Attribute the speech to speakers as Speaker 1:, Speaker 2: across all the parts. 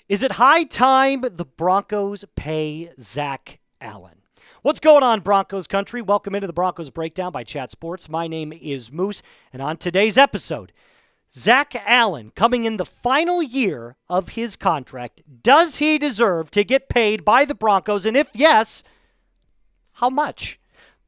Speaker 1: Is it high time the Broncos pay Zach Alllen? What's going on, Broncos Country? Welcome into the Broncos Breakdown by Chat Sports. My name is Moose, and on today's episode, Zach Alllen coming in the final year of his contract. Does he deserve to get paid by the Broncos? And if yes, how much?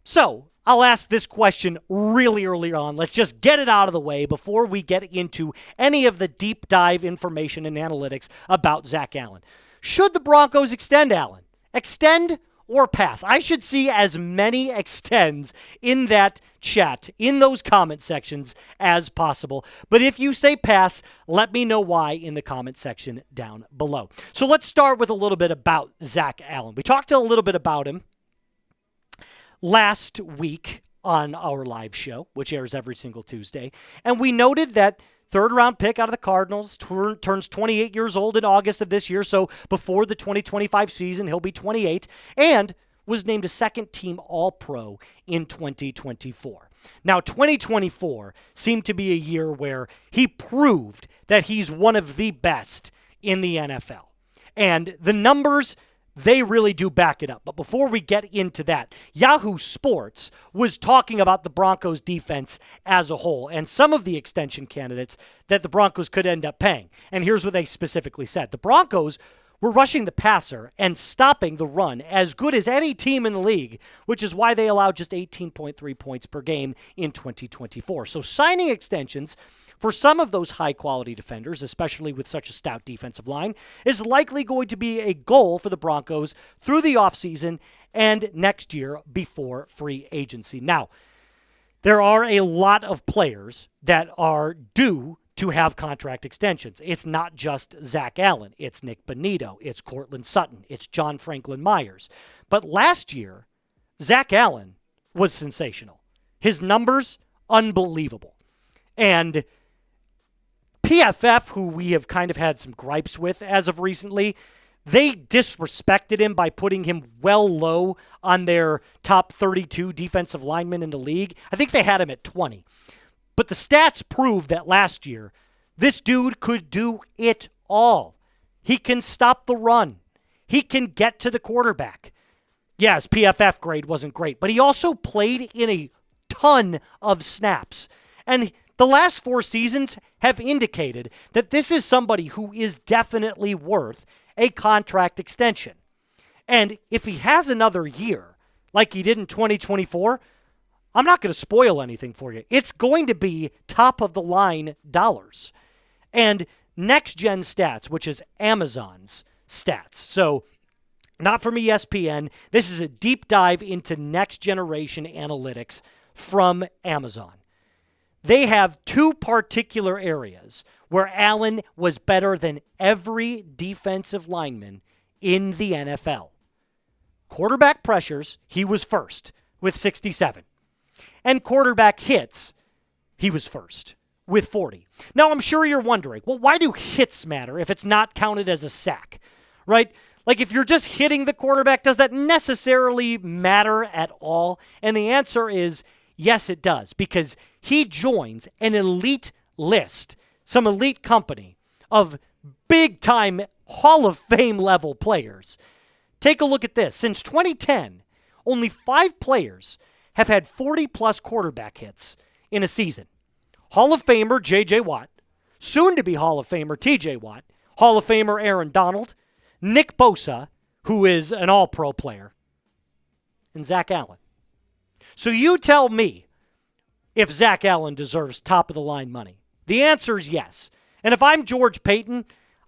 Speaker 1: So, I'll ask this question really early on. Let's just get it out of the way before we get into any of the deep dive information and analytics about Zach Alllen. Should the Broncos extend Alllen? Extend or pass? I should see as many extends in that chat, in those comment sections as possible. But if you say pass, let me know why in the comment section down below. So let's start with a little bit about Zach Alllen. We talked a little bit about him last week on our live show, which airs every single Tuesday. And we noted that third-round pick out of the Cardinals, turns 28 years old in August of this year, so before the 2025 season, he'll be 28, and was named a second-team All-Pro in 2024. Now, 2024 seemed to be a year where he proved that he's one of the best in the NFL. And the numbers, they really do back it up. But before we get into that, Yahoo Sports was talking about the Broncos defense as a whole and some of the extension candidates that the Broncos could end up paying. And here's what they specifically said. The Broncos were rushing the passer and stopping the run as good as any team in the league, which is why they allowed just 18.3 points per game in 2024. So signing extensions for some of those high-quality defenders, especially with such a stout defensive line, is likely going to be a goal for the Broncos through the offseason and next year before free agency. Now, there are a lot of players that are due to have contract extensions. It's not just Zach Allen. It's Nick Bonito. It's Courtland Sutton. It's John Franklin Myers. But last year, Zach Allen was sensational. His numbers, unbelievable. And PFF, who we have kind of had some gripes with as of recently, they disrespected him by putting him well low on their top 32 defensive linemen in the league. I think they had him at 20. But the stats prove that last year, this dude could do it all. He can stop the run. He can get to the quarterback. Yeah, his PFF grade wasn't great, but he also played in a ton of snaps. And the last 4 seasons have indicated that this is somebody who is definitely worth a contract extension. And if he has another year, like he did in 2024, I'm not going to spoil anything for you. It's going to be top-of-the-line dollars. And Next Gen Stats, which is Amazon's stats. So not from ESPN. This is a deep dive into next-generation analytics from Amazon. They have 2 particular areas where Allen was better than every defensive lineman in the NFL. Quarterback pressures, he was first with 67. And quarterback hits, he was first with 40. Now, I'm sure you're wondering, well, why do hits matter if it's not counted as a sack, right? Like, if you're just hitting the quarterback, does that necessarily matter at all? And the answer is yes, it does, because he joins an elite list, some elite company of big-time Hall of Fame level players. Take a look at this. Since 2010, only 5 players have had 40-plus quarterback hits in a season. Hall of Famer J.J. Watt, soon-to-be Hall of Famer T.J. Watt, Hall of Famer Aaron Donald, Nick Bosa, who is an all-pro player, and Zach Allen. So you tell me if Zach Allen deserves top-of-the-line money. The answer is yes. And if I'm George Paton,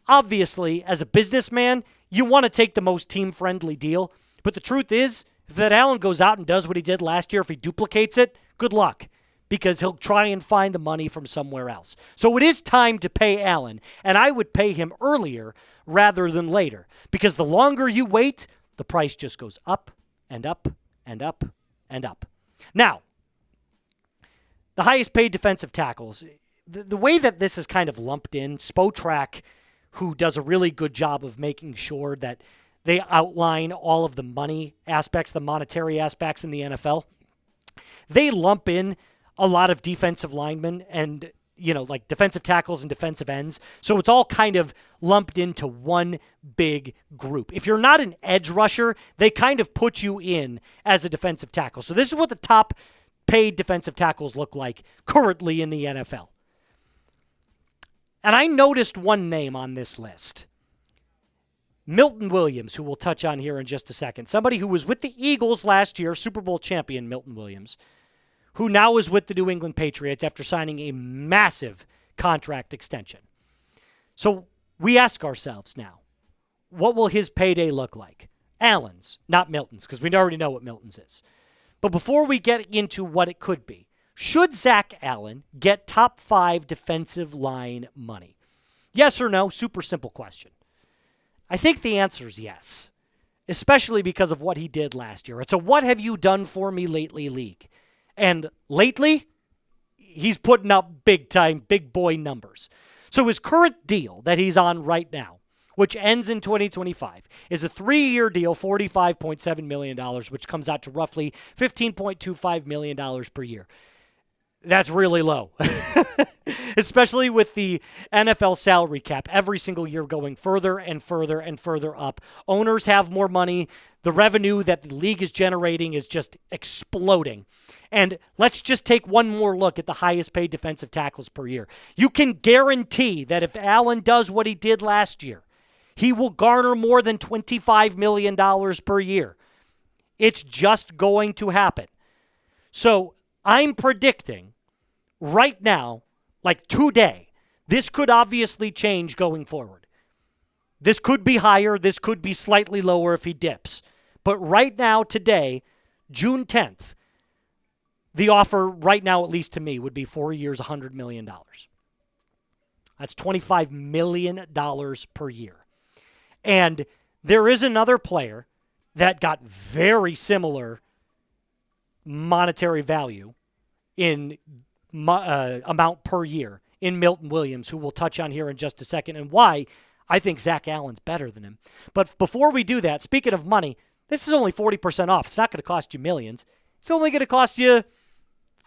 Speaker 1: obviously, as a businessman, you want to take the most team-friendly deal. But the truth is, if that Allen goes out and does what he did last year, if he duplicates it, good luck, because he'll try and find the money from somewhere else. So it is time to pay Allen, and I would pay him earlier rather than later, because the longer you wait, the price just goes up and up and up and up. Now, the highest paid defensive tackles, the way that this is kind of lumped in, Spotrac, who does a really good job of making sure that they outline all of the money aspects, the monetary aspects in the NFL. They lump in a lot of defensive linemen, and like defensive tackles and defensive ends. So it's all kind of lumped into one big group. If you're not an edge rusher, they kind of put you in as a defensive tackle. So this is what the top paid defensive tackles look like currently in the NFL. And I noticed one name on this list. Milton Williams, who we'll touch on here in just a second. Somebody who was with the Eagles last year, Super Bowl champion Milton Williams, who now is with the New England Patriots after signing a massive contract extension. So we ask ourselves now, what will his payday look like? Allen's, not Milton's, because we already know what Milton's is. But before we get into what it could be, should Zach Allen get top 5 defensive line money? Yes or no? Super simple question. I think the answer is yes, especially because of what he did last year. It's a what have you done for me lately league. And lately, he's putting up big-time, big boy numbers. So his current deal that he's on right now, which ends in 2025, is a 3-year deal, $45.7 million, which comes out to roughly $15.25 million per year. That's really low, especially with the NFL salary cap every single year going further and further and further up. Owners have more money. The revenue that the league is generating is just exploding. And let's just take one more look at the highest paid defensive tackles per year. You can guarantee that if Allen does what he did last year, he will garner more than $25 million per year. It's just going to happen. So I'm predicting right now, like today, this could obviously change going forward. This could be higher. This could be slightly lower if he dips. But right now, today, June 10th, the offer right now, at least to me, would be 4 years, $100 million. That's $25 million per year. And there is another player that got very similar monetary value in amount per year in Milton Williams, who we'll touch on here in just a second, and why I think Zach Allen's better than him. But before we do that, speaking of money, this is only 40% off. It's not going to cost you millions. It's only going to cost you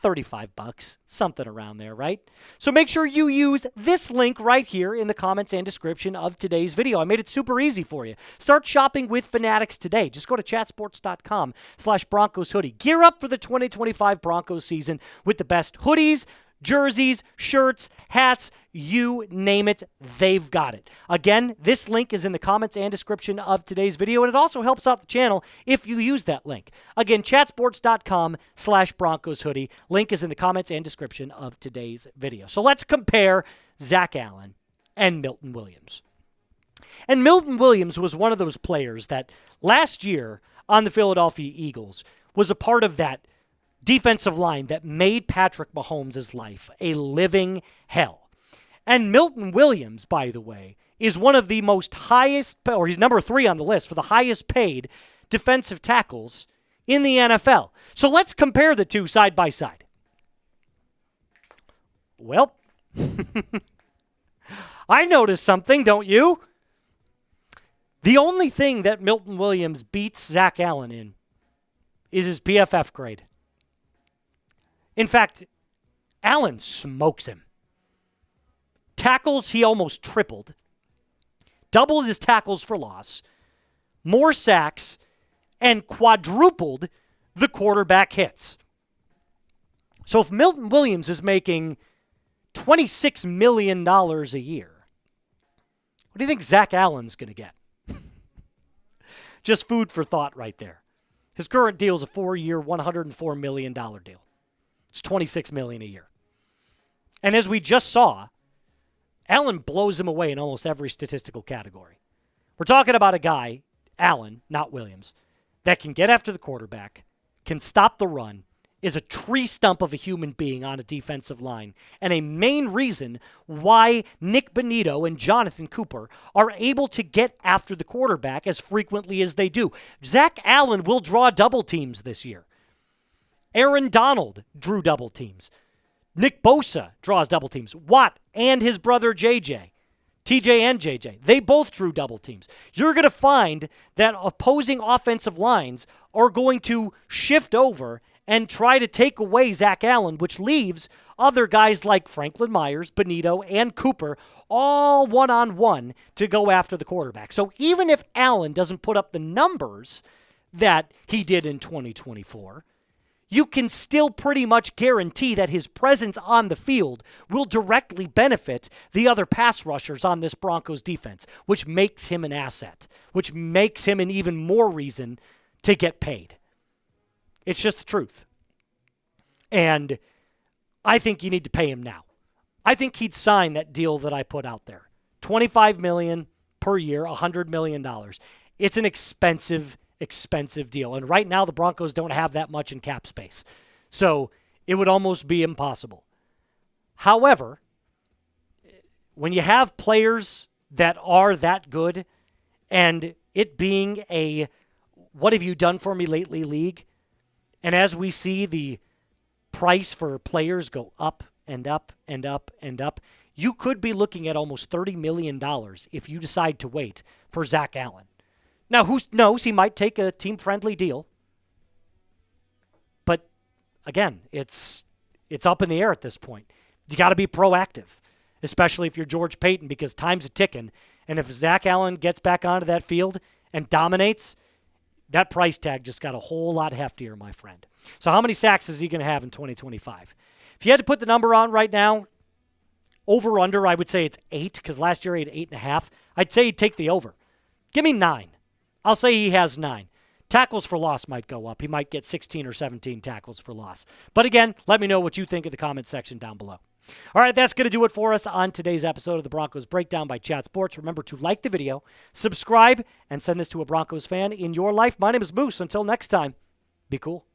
Speaker 1: $35, something around there, right? So make sure you use this link right here in the comments and description of today's video. I made it super easy for you. Start shopping with Fanatics today. Just go to chatsports.com/Broncos hoodie. Gear up for the 2025 Broncos season with the best hoodies, jerseys, shirts, hats, you name it, they've got it. Again, this link is in the comments and description of today's video, and it also helps out the channel if you use that link. Again, chatsports.com/Broncos hoodie. Link is in the comments and description of today's video. So let's compare Zach Allen and Milton Williams. And Milton Williams was one of those players that last year on the Philadelphia Eagles was a part of that defensive line that made Patrick Mahomes' life a living hell. And Milton Williams, by the way, is one of the most highest, or he's number 3 on the list for the highest paid defensive tackles in the NFL. So let's compare the two side by side. Well, I noticed something, don't you? The only thing that Milton Williams beats Zach Allen in is his PFF grade. In fact, Allen smokes him. Tackles, he almost tripled. Doubled his tackles for loss. More sacks. And quadrupled the quarterback hits. So if Milton Williams is making $26 million a year, what do you think Zach Allen's going to get? Just food for thought right there. His current deal is a 4-year, $104 million deal. It's $26 million a year. And as we just saw, Allen blows him away in almost every statistical category. We're talking about a guy, Allen, not Williams, that can get after the quarterback, can stop the run, is a tree stump of a human being on a defensive line, and a main reason why Nick Bonito and Jonathan Cooper are able to get after the quarterback as frequently as they do. Zach Allen will draw double teams this year. Aaron Donald drew double teams. Nick Bosa draws double teams. Watt and his brother JJ. TJ and JJ. They both drew double teams. You're going to find that opposing offensive lines are going to shift over and try to take away Zach Allen, which leaves other guys like Franklin Myers, Benito, and Cooper all one-on-one to go after the quarterback. So even if Alllen doesn't put up the numbers that he did in 2024, you can still pretty much guarantee that his presence on the field will directly benefit the other pass rushers on this Broncos defense, which makes him an asset, which makes him an even more reason to get paid. It's just the truth. And I think you need to pay him now. I think he'd sign that deal that I put out there. $25 million per year, $100 million. It's an expensive deal. And right now the Broncos don't have that much in cap space. So it would almost be impossible. However, when you have players that are that good, and it being a what have you done for me lately league, and as we see the price for players go up and up and up and up, you could be looking at almost $30 million if you decide to wait for Zach Allen. Now, who knows? He might take a team-friendly deal. But, again, it's up in the air at this point. You got to be proactive, especially if you're George Payton, because time's a-ticking. And if Zach Allen gets back onto that field and dominates, that price tag just got a whole lot heftier, my friend. So how many sacks is he going to have in 2025? If you had to put the number on right now, over-under, I would say it's 8, because last year he had 8.5. I'd say he'd take the over. Give me 9. I'll say he has 9. Tackles for loss might go up. He might get 16 or 17 tackles for loss. But again, let me know what you think in the comment section down below. All right, that's going to do it for us on today's episode of the Broncos Breakdown by Chat Sports. Remember to like the video, subscribe, and send this to a Broncos fan in your life. My name is Moose. Until next time, be cool.